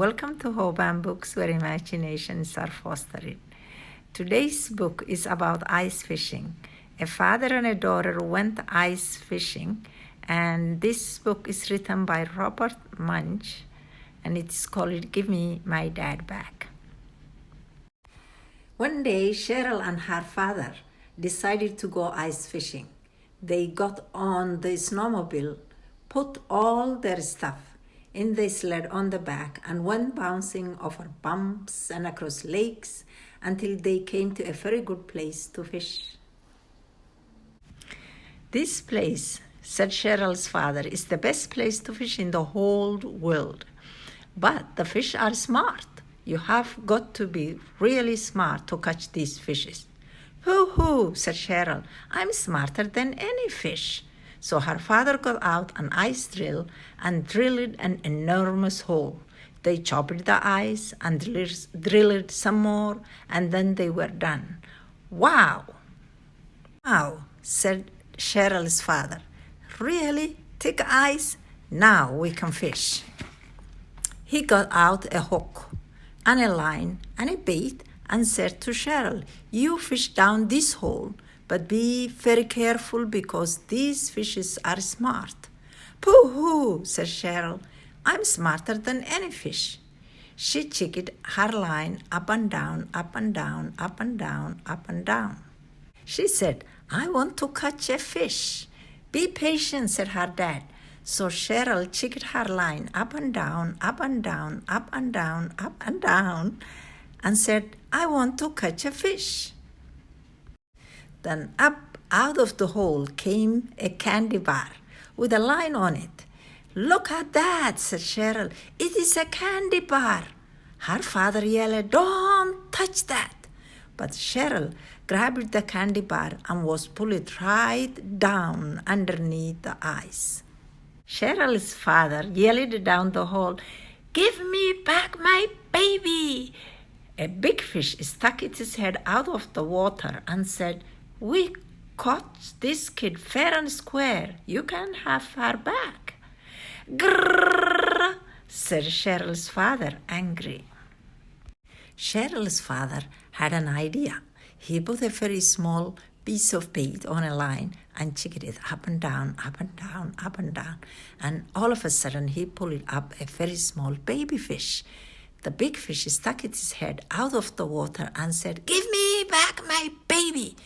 welcome to Hobaan Books, where imaginations are fostered. Today's book is about ice fishing. A father and a daughter went ice fishing, and this book is written by Robert Munch, and it's called Give Me My Dad Back. One day, Cheryl and her father decided to go ice fishing. They got on the snowmobile, put all their stuff in the sled on the back, and went bouncing over bumps and across lakes until they came to a very good place to fish. This place, said Cheryl's father, is the best place to fish in the whole world. But the fish are smart. You have got to be really smart to catch these fishes. Hoo-hoo, said Cheryl. I'm smarter than any fish. So her father got out an ice drill and drilled an enormous hole. They chopped the ice and drilled some more, and then they were done. Wow! Wow, said Cheryl's father. Really? Thick ice? Now we can fish. He got out a hook and a line and a bait and said to Cheryl, you fish down this hole, but be very careful because these fishes are smart. Pooh-hoo, said Cheryl. I'm smarter than any fish. She checked her line up and down, up and down, up and down, up and down. She said, I want to catch a fish. Be patient, said her dad. So Cheryl checked her line up and down, up and down, up and down, up and down, and said, I want to catch a fish. Then up out of the hole came a candy bar with a line on it. Look at that, said Cheryl. It is a candy bar. Her father yelled, don't touch that. But Cheryl grabbed the candy bar and was pulled right down underneath the ice. Cheryl's father yelled down the hole, give me back my baby. A big fish stuck its head out of the water and said, we caught this kid fair and square. You can have her back. Grrrr, said Cheryl's father, angry. Cheryl's father had an idea. He put a very small piece of bait on a line and checked it up and down, up and down, up and down. And all of a sudden, he pulled up a very small baby fish. The big fish stuck its head out of the water and said, give me back my baby.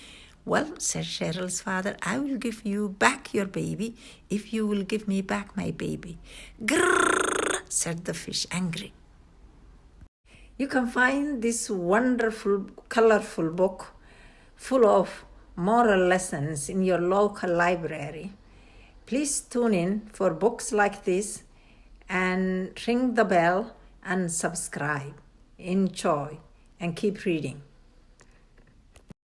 Well, said Cheryl's father, I will give you back your baby if you will give me back my baby. Grrr, said the fish, angry. You can find this wonderful, colorful book full of moral lessons in your local library. Please tune in for books like this and ring the bell and subscribe. Enjoy and keep reading.